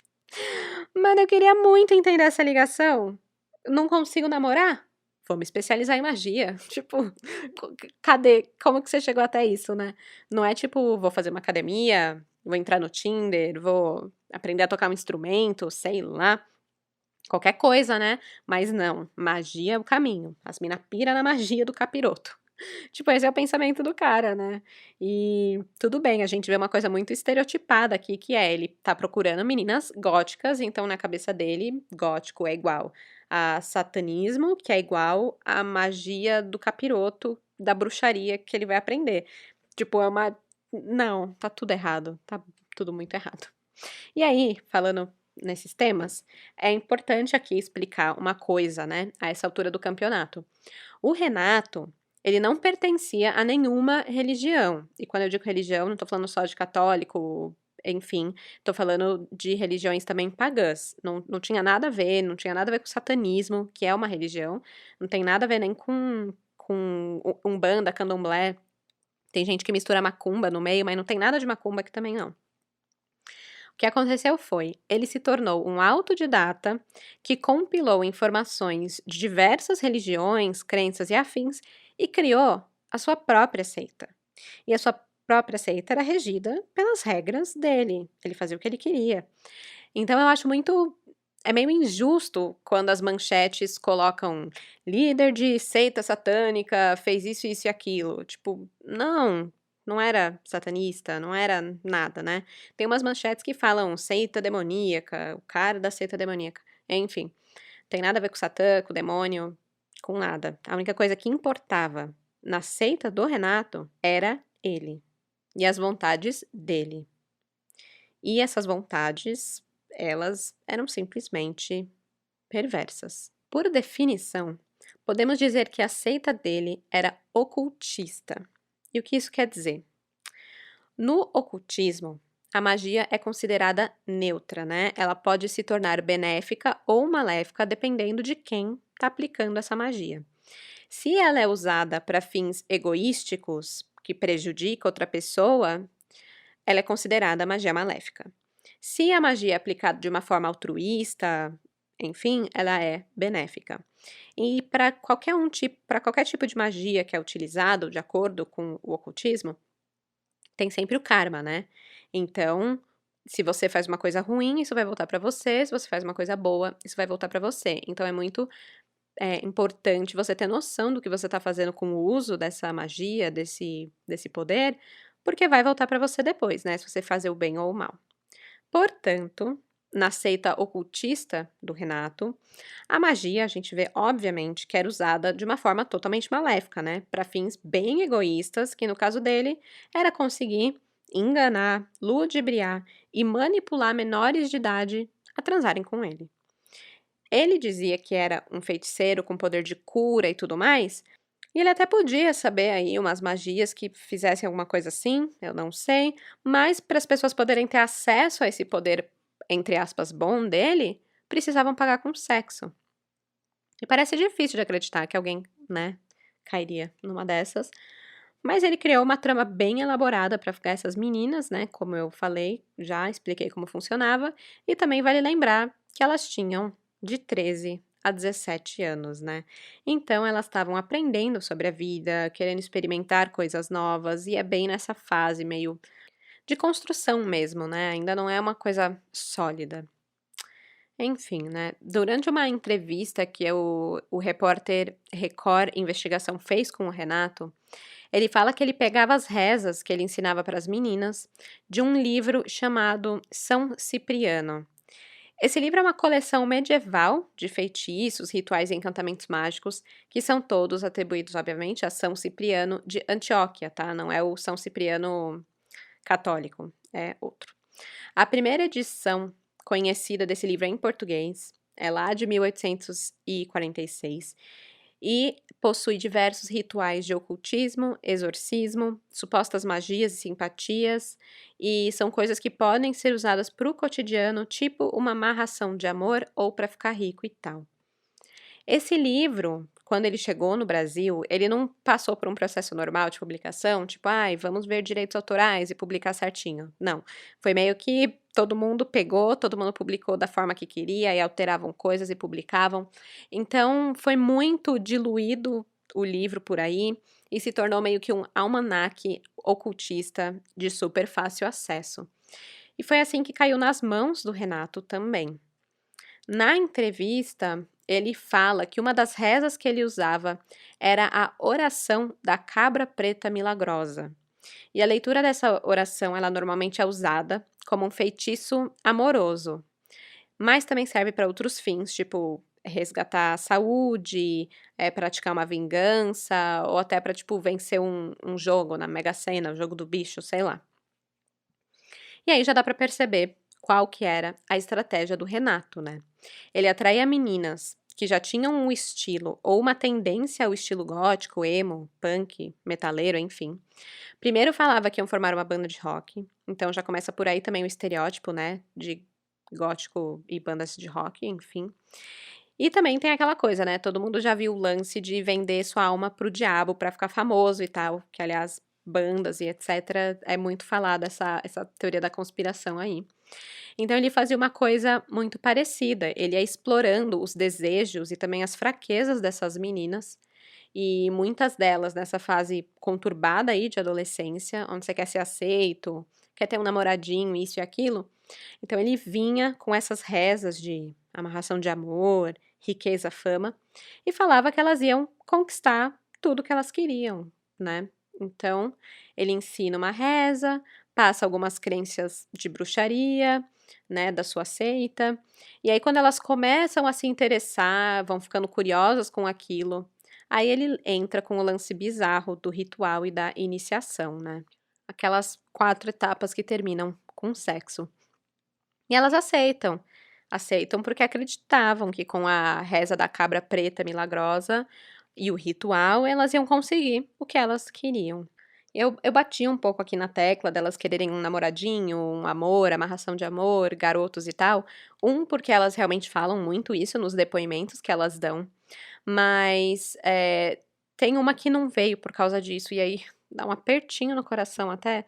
Speaker 1: Mano, eu queria muito entender essa ligação. Não consigo namorar? Vou me especializar em magia. Tipo, cadê? Como que você chegou até isso, né? Não é tipo, vou fazer uma academia, vou entrar no Tinder, vou aprender a tocar um instrumento, sei lá. Qualquer coisa, né? Mas não, magia é o caminho. As mina pira na magia do capiroto. Tipo, esse é o pensamento do cara, né? E tudo bem, a gente vê uma coisa muito estereotipada aqui, que é ele tá procurando meninas góticas, então na cabeça dele, gótico é igual a satanismo, que é igual a magia do capiroto, da bruxaria que ele vai aprender. Tipo, é uma. Não, tá tudo errado. Tá tudo muito errado. E aí, falando nesses temas, é importante aqui explicar uma coisa, né, a essa altura do campeonato. O Renato, ele não pertencia a nenhuma religião. E quando eu digo religião, não tô falando só de católico, enfim, tô falando de religiões também pagãs. Não tinha nada a ver, não tinha nada a ver com o satanismo, que é uma religião, não tem nada a ver nem com Umbanda, Candomblé. Tem gente que mistura macumba no meio, mas não tem nada de macumba aqui também não. O que aconteceu foi, ele se tornou um autodidata que compilou informações de diversas religiões, crenças e afins e criou a sua própria seita. E a sua própria seita era regida pelas regras dele. Ele fazia o que ele queria. Então eu acho muito. É meio injusto quando as manchetes colocam líder de seita satânica fez isso, isso e aquilo. Tipo, não era satanista, não era nada, né? Tem umas manchetes que falam seita demoníaca, o cara da seita demoníaca. Enfim, tem nada a ver com Satã, com o demônio, com nada. A única coisa que importava na seita do Renato era ele e as vontades dele. E essas vontades, elas eram simplesmente perversas. Por definição, podemos dizer que a seita dele era ocultista. E o que isso quer dizer? No ocultismo, a magia é considerada neutra, né? Ela pode se tornar benéfica ou maléfica dependendo de quem está aplicando essa magia. Se ela é usada para fins egoísticos, que prejudica outra pessoa, ela é considerada magia maléfica. Se a magia é aplicada de uma forma altruísta, enfim, ela é benéfica. E para qualquer tipo de magia que é utilizado, de acordo com o ocultismo, tem sempre o karma, né. Então, se você faz uma coisa ruim, isso vai voltar pra você, se você faz uma coisa boa, isso vai voltar pra você. Então é muito, importante você ter noção do que você tá fazendo com o uso dessa magia, desse poder, porque vai voltar pra você depois, né, se você fazer o bem ou o mal. Portanto, na seita ocultista do Renato, a magia a gente vê, obviamente, que era usada de uma forma totalmente maléfica, né, para fins bem egoístas, que no caso dele era conseguir enganar, ludibriar e manipular menores de idade a transarem com ele. Ele dizia que era um feiticeiro com poder de cura e tudo mais, e ele até podia saber aí umas magias que fizessem alguma coisa assim, eu não sei, mas para as pessoas poderem ter acesso a esse poder, entre aspas, bom dele, precisavam pagar com sexo. E parece difícil de acreditar que alguém, né, cairia numa dessas, mas ele criou uma trama bem elaborada para ficar essas meninas, né, como eu falei, já expliquei como funcionava, e também vale lembrar que elas tinham de 13 a 17 anos, né. Então elas estavam aprendendo sobre a vida, querendo experimentar coisas novas, e é bem nessa fase meio de construção mesmo, né, ainda não é uma coisa sólida. Enfim, né, durante uma entrevista que o repórter Record Investigação fez com o Renato, ele fala que ele pegava as rezas que ele ensinava para as meninas de um livro chamado São Cipriano. Esse livro é uma coleção medieval de feitiços, rituais e encantamentos mágicos, que são todos atribuídos, obviamente, a São Cipriano de Antioquia, tá? Não é o São Cipriano católico, é outro. A primeira edição conhecida desse livro é em português, é lá de 1846 e possui diversos rituais de ocultismo, exorcismo, supostas magias e simpatias, e são coisas que podem ser usadas para o cotidiano, tipo uma amarração de amor ou para ficar rico e tal. Esse livro, quando ele chegou no Brasil, ele não passou por um processo normal de publicação, tipo, ai, vamos ver direitos autorais e publicar certinho. Não. Foi meio que todo mundo pegou, todo mundo publicou da forma que queria e alteravam coisas e publicavam. Então, foi muito diluído o livro por aí e se tornou meio que um almanaque ocultista de super fácil acesso. E foi assim que caiu nas mãos do Renato também. Na entrevista, ele fala que uma das rezas que ele usava era a oração da cabra preta milagrosa. E a leitura dessa oração, ela normalmente é usada como um feitiço amoroso, mas também serve para outros fins, tipo resgatar a saúde, praticar uma vingança, ou até para tipo vencer um jogo na Mega Sena, o jogo do bicho, sei lá. E aí já dá para perceber qual que era a estratégia do Renato, né? Ele atraía meninas que já tinham um estilo ou uma tendência ao estilo gótico, emo, punk, metaleiro, enfim. Primeiro falava que iam formar uma banda de rock, então já começa por aí também o estereótipo, né, de gótico e bandas de rock, enfim. E também tem aquela coisa, né, todo mundo já viu o lance de vender sua alma pro diabo pra ficar famoso e tal, que aliás, bandas e etcétera, é muito falada essa teoria da conspiração aí. Então ele fazia uma coisa muito parecida, ele ia explorando os desejos e também as fraquezas dessas meninas, e muitas delas nessa fase conturbada aí de adolescência, onde você quer ser aceito, quer ter um namoradinho, isso e aquilo. Então ele vinha com essas rezas de amarração de amor, riqueza, fama, e falava que elas iam conquistar tudo que elas queriam, né. Então, ele ensina uma reza, passa algumas crenças de bruxaria, né, da sua seita, e aí quando elas começam a se interessar, vão ficando curiosas com aquilo, aí ele entra com o lance bizarro do ritual e da iniciação, né. Aquelas 4 etapas que terminam com sexo. E elas aceitam. Aceitam porque acreditavam que com a reza da cabra preta milagrosa e o ritual, elas iam conseguir o que elas queriam. Eu bati um pouco aqui na tecla delas quererem um namoradinho, um amor, amarração de amor, garotos e tal. Porque elas realmente falam muito isso nos depoimentos que elas dão, mas, tem uma que não veio por causa disso, e aí dá um apertinho no coração até,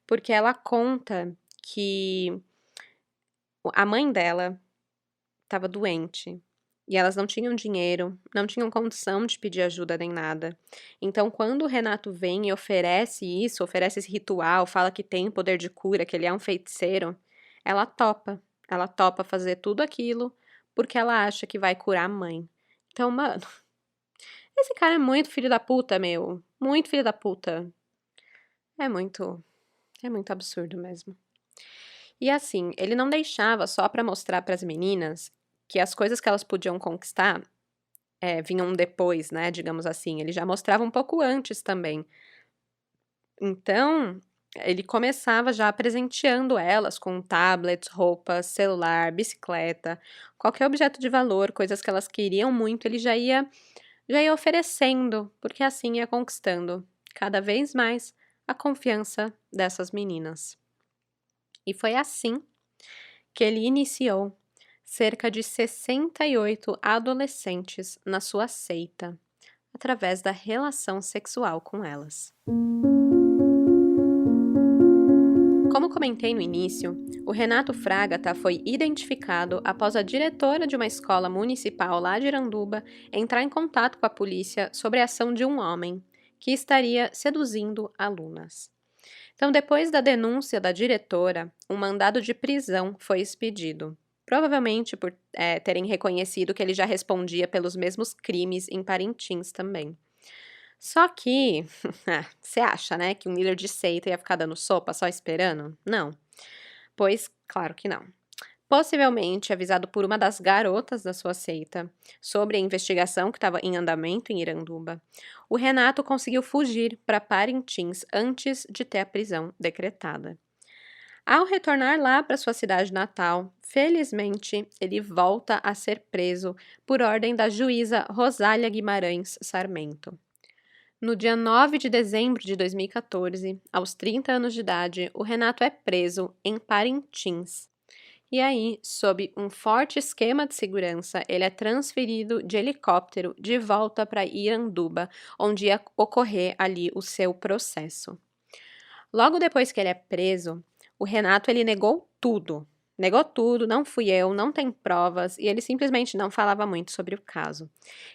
Speaker 1: porque ela conta que a mãe dela estava doente, E elas não tinham dinheiro, não tinham condição de pedir ajuda nem nada. Então, quando o Renato vem e oferece isso, oferece esse ritual, fala que tem poder de cura, que ele é um feiticeiro, ela topa. Ela topa fazer tudo aquilo porque ela acha que vai curar a mãe. Então, mano, esse cara é muito filho da puta, meu. Muito filho da puta. É muito, é muito absurdo mesmo. E assim, ele não deixava só pra mostrar pras meninas que as coisas que elas podiam conquistar vinham depois, né, digamos assim. Ele já mostrava um pouco antes também. Então, ele começava já presenteando elas com tablets, roupas, celular, bicicleta, qualquer objeto de valor, coisas que elas queriam muito, ele já ia oferecendo, porque assim ia conquistando cada vez mais a confiança dessas meninas. E foi assim que ele iniciou cerca de 68 adolescentes na sua seita, através da relação sexual com elas. Como comentei no início, o Renato Fragata foi identificado após a diretora de uma escola municipal lá de Iranduba entrar em contato com a polícia sobre a ação de um homem que estaria seduzindo alunas. Então, depois da denúncia da diretora, um mandado de prisão foi expedido, provavelmente por terem reconhecido que ele já respondia pelos mesmos crimes em Parintins também. Só que, você acha, né, que um líder de seita ia ficar dando sopa só esperando? Não. Pois, claro que não. Possivelmente avisado por uma das garotas da sua seita sobre a investigação que estava em andamento em Iranduba, o Renato conseguiu fugir para Parintins antes de ter a prisão decretada. Ao retornar lá para sua cidade natal, felizmente ele volta a ser preso por ordem da juíza Rosália Guimarães Sarmento. No dia 9 de dezembro de 2014, aos 30 anos de idade, o Renato é preso em Parintins. E aí, sob um forte esquema de segurança, ele é transferido de helicóptero de volta para Iranduba, onde ia ocorrer ali o seu processo. Logo depois que ele é preso, o Renato ele negou tudo. Negou tudo, não fui eu, não tem provas, e ele simplesmente não falava muito sobre o caso.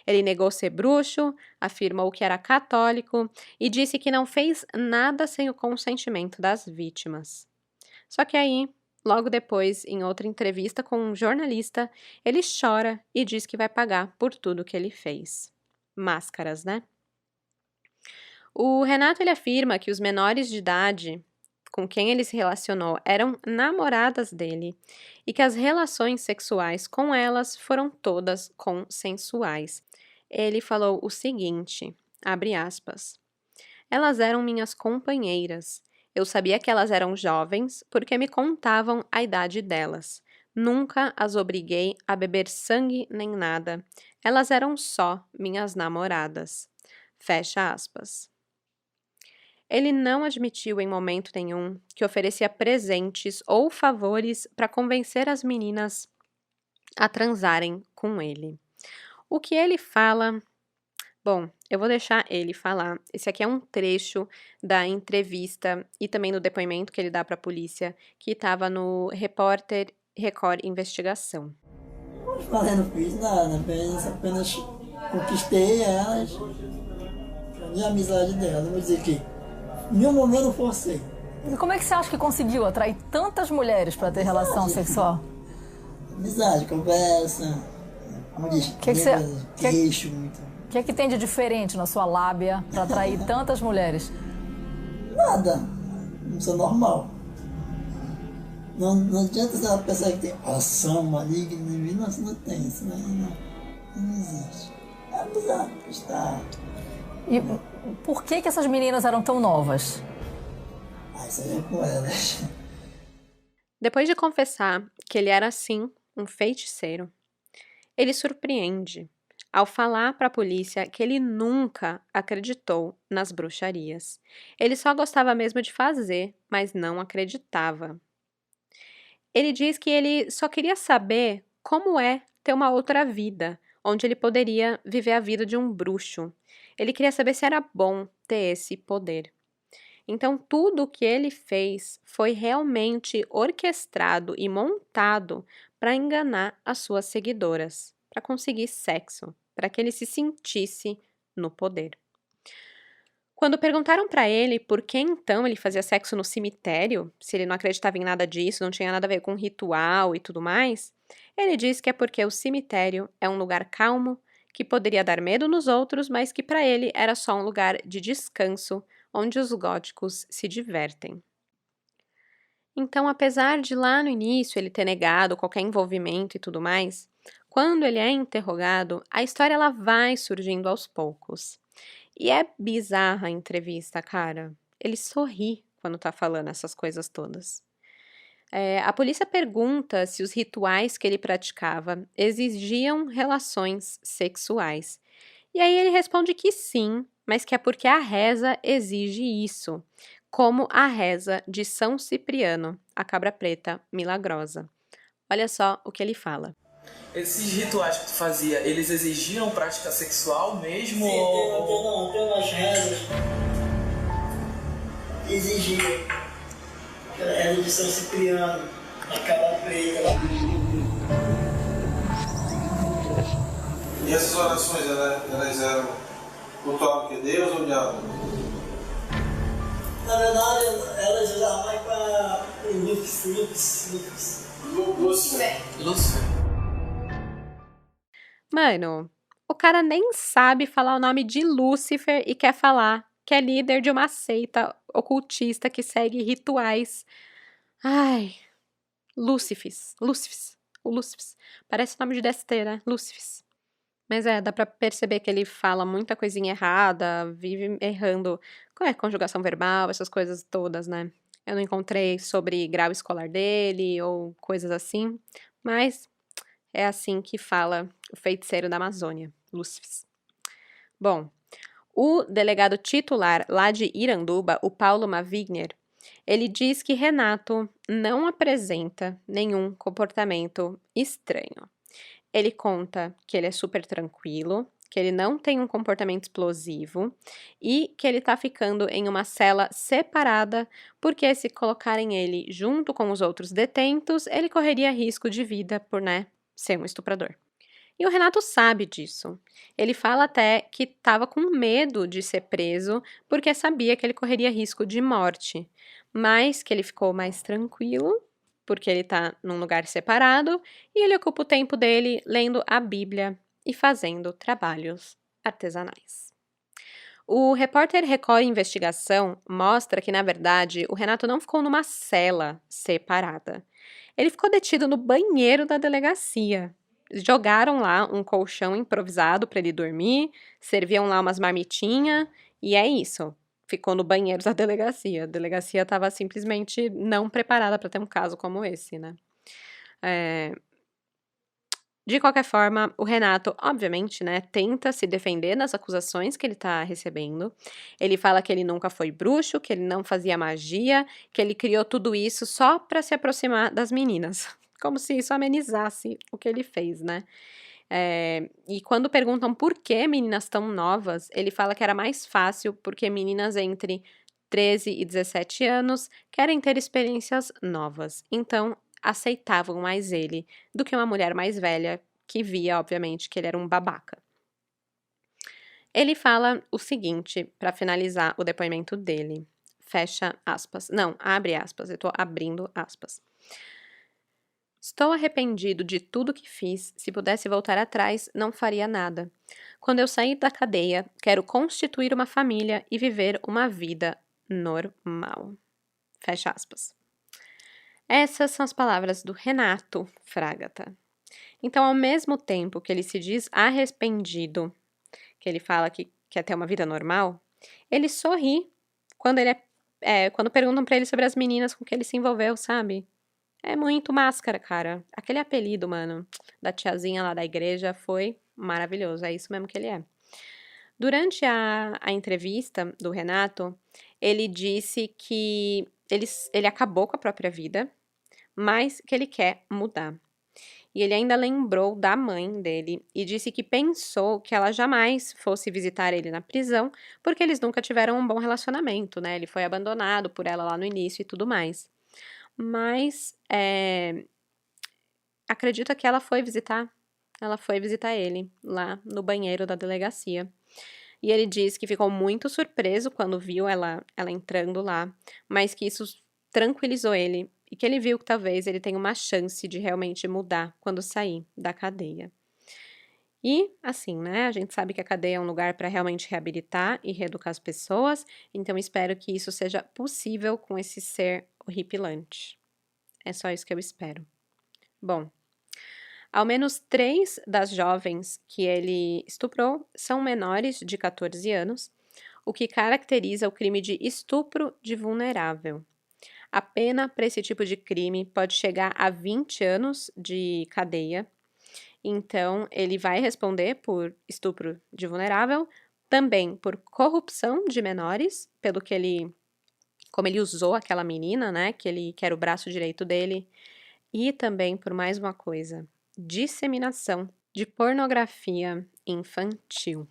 Speaker 1: Ele negou ser bruxo, afirmou que era católico e disse que não fez nada sem o consentimento das vítimas. Só que aí, logo depois, em outra entrevista com um jornalista, ele chora e diz que vai pagar por tudo que ele fez. Máscaras, né? O Renato ele afirma que os menores de idade com quem ele se relacionou eram namoradas dele e que as relações sexuais com elas foram todas consensuais. Ele falou o seguinte, abre aspas, elas eram minhas companheiras. Eu sabia que elas eram jovens porque me contavam a idade delas. Nunca as obriguei a beber sangue nem nada. Elas eram só minhas namoradas. Fecha aspas. Ele não admitiu em momento nenhum que oferecia presentes ou favores para convencer as meninas a transarem com ele. O que ele fala. Bom, eu vou deixar ele falar. Esse aqui é um trecho da entrevista e também do depoimento que ele dá para a polícia, que estava no Repórter Record Investigação.
Speaker 2: Eu não fiz nada, apenas conquistei elas, a amizade delas. Vou dizer que em nenhum momento eu forcei.
Speaker 3: E como é que você acha que conseguiu atrair tantas mulheres para ter relação sexual?
Speaker 2: Amizade, conversa, como diz, queixo muito.
Speaker 3: O que é que tem de diferente na sua lábia para atrair tantas mulheres?
Speaker 2: Nada, não sou normal. Não adianta você pensar que tem ação maligna, não tem, isso não existe. É amizade, está.
Speaker 3: E por que essas meninas eram tão novas?
Speaker 2: Isso aí é com elas.
Speaker 1: Depois de confessar que ele era sim um feiticeiro, ele surpreende ao falar para a polícia que ele nunca acreditou nas bruxarias. Ele só gostava mesmo de fazer, mas não acreditava. Ele diz que ele só queria saber como é ter uma outra vida, onde ele poderia viver a vida de um bruxo. Ele queria saber se era bom ter esse poder. Então, tudo o que ele fez foi realmente orquestrado e montado para enganar as suas seguidoras. para conseguir sexo, para que ele se sentisse no poder. Quando perguntaram para ele por que então ele fazia sexo no cemitério, se ele não acreditava em nada disso, não tinha nada a ver com ritual e tudo mais, ele disse que é porque o cemitério é um lugar calmo, que poderia dar medo nos outros, mas que para ele era só um lugar de descanso, onde os góticos se divertem. Então, apesar de lá no início ele ter negado qualquer envolvimento e tudo mais, quando ele é interrogado, a história ela vai surgindo aos poucos. E é bizarra a entrevista, cara. Ele sorri quando tá falando essas coisas todas. A polícia pergunta se os rituais que ele praticava exigiam relações sexuais. E aí ele responde que sim, mas que é porque a reza exige isso, como a reza de São Cipriano, a cabra preta milagrosa. Olha só o que ele fala.
Speaker 4: Esses rituais que tu fazia, eles exigiam prática sexual mesmo?
Speaker 2: Sim, tem umas rezas que exigiam. Aquela reza de São Cipriano, a cabra preta.
Speaker 5: E essas orações, elas eram cultuavam que Deus ou o diabo?
Speaker 2: Na verdade, elas usavam mais para o
Speaker 4: Lúcifer.
Speaker 1: Mano, o cara nem sabe falar o nome de Lúcifer e quer falar que é líder de uma seita ocultista que segue rituais. Ai, Lúcifes. O Lúcifes. Parece nome de DST, né? Lúcifes. Mas dá pra perceber que ele fala muita coisinha errada, vive errando conjugação verbal, essas coisas todas, né? Eu não encontrei sobre grau escolar dele ou coisas assim, mas é assim que fala o feiticeiro da Amazônia, Lúcifes. Bom, o delegado titular lá de Iranduba, o Paulo Mavigner, ele diz que Renato não apresenta nenhum comportamento estranho. Ele conta que ele é super tranquilo, que ele não tem um comportamento explosivo e que ele tá ficando em uma cela separada porque se colocarem ele junto com os outros detentos, ele correria risco de vida por, ser um estuprador. E o Renato sabe disso. Ele fala até que estava com medo de ser preso porque sabia que ele correria risco de morte, mas que ele ficou mais tranquilo porque ele está num lugar separado e ele ocupa o tempo dele lendo a Bíblia e fazendo trabalhos artesanais. O repórter Record Investigação mostra que, na verdade, o Renato não ficou numa cela separada. Ele ficou detido no banheiro da delegacia. Jogaram lá um colchão improvisado para ele dormir, serviam lá umas marmitinhas e é isso. Ficou no banheiro da delegacia. A delegacia estava simplesmente não preparada para ter um caso como esse, né? De qualquer forma, o Renato, obviamente, tenta se defender das acusações que ele tá recebendo. Ele fala que ele nunca foi bruxo, que ele não fazia magia, que ele criou tudo isso só para se aproximar das meninas. Como se isso amenizasse o que ele fez, né? E quando perguntam por que meninas tão novas, ele fala que era mais fácil porque meninas entre 13 e 17 anos querem ter experiências novas. Então, aceitavam mais ele do que uma mulher mais velha que via, obviamente, que ele era um babaca. Ele fala o seguinte, para finalizar o depoimento dele. Fecha aspas. Não, abre aspas. Eu tô abrindo aspas. Estou arrependido de tudo que fiz. Se pudesse voltar atrás, não faria nada. Quando eu sair da cadeia, quero constituir uma família e viver uma vida normal. Fecha aspas. Essas são as palavras do Renato Fragata. Então, ao mesmo tempo que ele se diz arrependido, que ele fala que quer ter uma vida normal, ele sorri quando quando perguntam pra ele sobre as meninas com que ele se envolveu, sabe? É muito máscara, cara. Aquele apelido, mano, da tiazinha lá da igreja foi maravilhoso. É isso mesmo que ele é. Durante a entrevista do Renato, ele disse que ele acabou com a própria vida, mas que ele quer mudar. E ele ainda lembrou da mãe dele e disse que pensou que ela jamais fosse visitar ele na prisão, porque eles nunca tiveram um bom relacionamento, né? Ele foi abandonado por ela lá no início e tudo mais. Mas acredita que ela foi visitar, ela foi visitar ele lá no banheiro da delegacia. E ele diz que ficou muito surpreso quando viu ela entrando lá, mas que isso tranquilizou ele e que ele viu que talvez ele tenha uma chance de realmente mudar quando sair da cadeia. E, assim, né, a gente sabe que a cadeia é um lugar para realmente reabilitar e reeducar as pessoas, então espero que isso seja possível com esse ser horripilante. É só isso que eu espero. Bom, ao menos 3 das jovens que ele estuprou são menores de 14 anos, o que caracteriza o crime de estupro de vulnerável. A pena para esse tipo de crime pode chegar a 20 anos de cadeia. Então, ele vai responder por estupro de vulnerável, também por corrupção de menores, pelo que como ele usou aquela menina, né, que era o braço direito dele, e também por mais uma coisa, disseminação de pornografia infantil.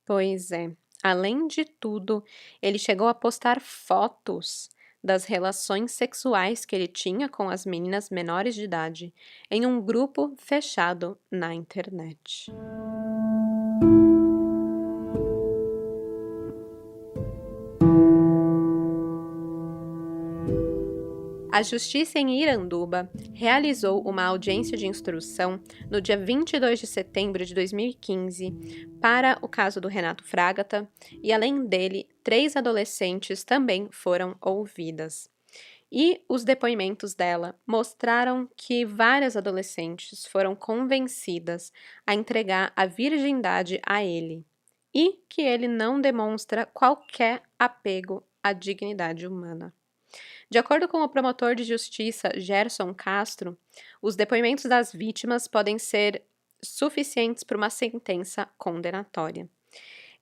Speaker 1: Pois é, além de tudo, ele chegou a postar fotos das relações sexuais que ele tinha com as meninas menores de idade em um grupo fechado na internet. A Justiça em Iranduba realizou uma audiência de instrução no dia 22 de setembro de 2015 para o caso do Renato Fragata e, além dele, 3 adolescentes também foram ouvidas. E os depoimentos dela mostraram que várias adolescentes foram convencidas a entregar a virgindade a ele e que ele não demonstra qualquer apego à dignidade humana. De acordo com o promotor de justiça Gerson Castro, os depoimentos das vítimas podem ser suficientes para uma sentença condenatória.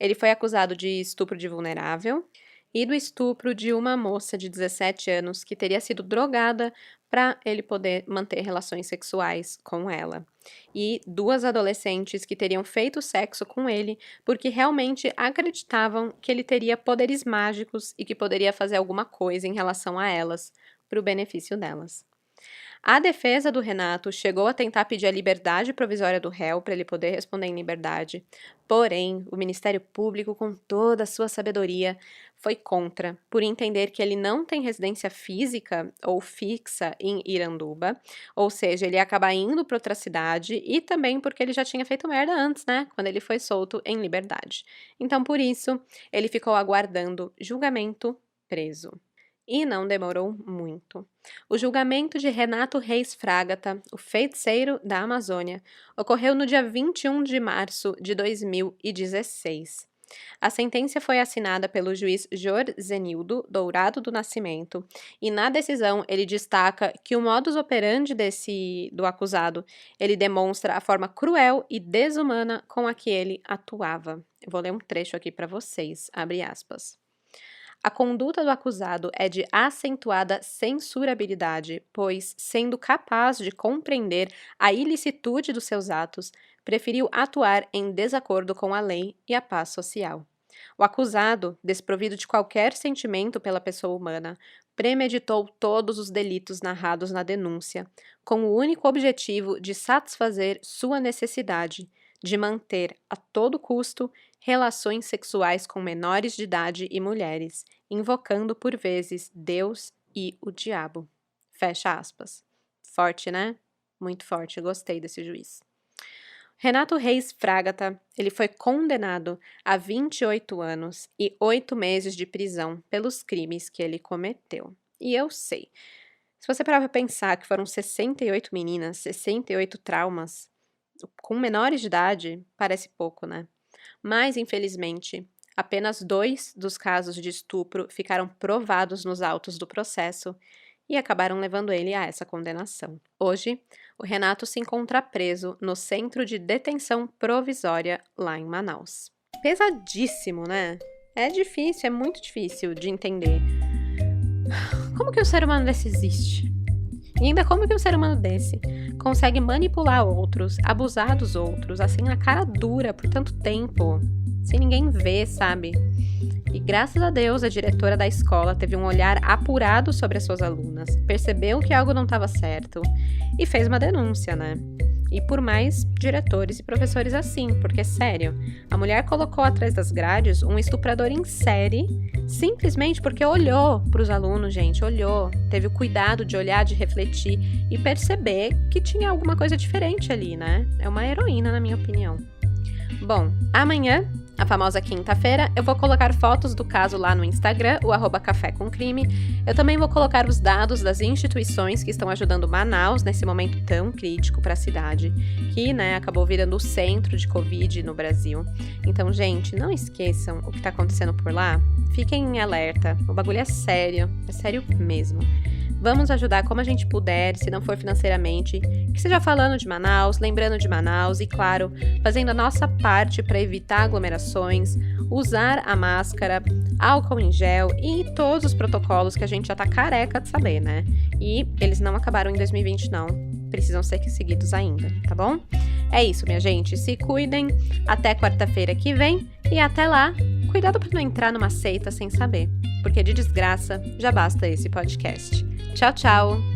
Speaker 1: Ele foi acusado de estupro de vulnerável e do estupro de uma moça de 17 anos que teria sido drogada para ele poder manter relações sexuais com ela. E 2 adolescentes que teriam feito sexo com ele porque realmente acreditavam que ele teria poderes mágicos e que poderia fazer alguma coisa em relação a elas, para o benefício delas. A defesa do Renato chegou a tentar pedir a liberdade provisória do réu para ele poder responder em liberdade, porém, o Ministério Público, com toda a sua sabedoria, foi contra, por entender que ele não tem residência física ou fixa em Iranduba, ou seja, ele ia acabar indo para outra cidade e também porque ele já tinha feito merda antes, né, quando ele foi solto em liberdade. Então, por isso, ele ficou aguardando julgamento preso. E não demorou muito. O julgamento de Renato Reis Fragata, o feiticeiro da Amazônia, ocorreu no dia 21 de março de 2016. A sentença foi assinada pelo juiz Jorzenildo Dourado do Nascimento e na decisão ele destaca que o modus operandi do acusado, ele demonstra a forma cruel e desumana com a que ele atuava. Eu vou ler um trecho aqui para vocês, abre aspas. A conduta do acusado é de acentuada censurabilidade, pois, sendo capaz de compreender a ilicitude dos seus atos, preferiu atuar em desacordo com a lei e a paz social. O acusado, desprovido de qualquer sentimento pela pessoa humana, premeditou todos os delitos narrados na denúncia, com o único objetivo de satisfazer sua necessidade de manter, a todo custo, relações sexuais com menores de idade e mulheres, invocando por vezes Deus e o diabo. Fecha aspas. Forte, né? Muito forte, gostei desse juiz. Renato Reis Fragata, ele foi condenado a 28 anos e 8 meses de prisão pelos crimes que ele cometeu. E eu sei, se você parar para pensar que foram 68 meninas, 68 traumas, com menores de idade, parece pouco, né? Mas, infelizmente, apenas 2 dos casos de estupro ficaram provados nos autos do processo e acabaram levando ele a essa condenação. Hoje, o Renato se encontra preso no Centro de Detenção Provisória lá em Manaus. Pesadíssimo, né? É difícil, é muito difícil de entender. Como que um ser humano desse existe? E ainda como que um ser humano desse consegue manipular outros, abusar dos outros, assim, na cara dura por tanto tempo, sem ninguém ver, sabe? E graças a Deus, a diretora da escola teve um olhar apurado sobre as suas alunas, percebeu que algo não estava certo e fez uma denúncia, né? E por mais diretores e professores assim, porque, sério, a mulher colocou atrás das grades um estuprador em série, simplesmente porque olhou para os alunos, gente, olhou, teve o cuidado de olhar, de refletir e perceber que tinha alguma coisa diferente ali, né? É uma heroína, na minha opinião. Bom, amanhã, a famosa quinta-feira, eu vou colocar fotos do caso lá no Instagram, o @cafécomcrime. Eu também vou colocar os dados das instituições que estão ajudando Manaus nesse momento tão crítico para a cidade, que, né, acabou virando o centro de Covid no Brasil. Então, gente, não esqueçam o que está acontecendo por lá. Fiquem em alerta, o bagulho é sério mesmo. Vamos ajudar como a gente puder, se não for financeiramente, que seja falando de Manaus, lembrando de Manaus e, claro, fazendo a nossa parte para evitar aglomerações, usar a máscara, álcool em gel e todos os protocolos que a gente já tá careca de saber, né? E eles não acabaram em 2020, não. Precisam ser seguidos ainda, tá bom? É isso, minha gente. Se cuidem. Até quarta-feira que vem. E até lá, cuidado para não entrar numa seita sem saber. Porque de desgraça já basta esse podcast. Tchau, tchau!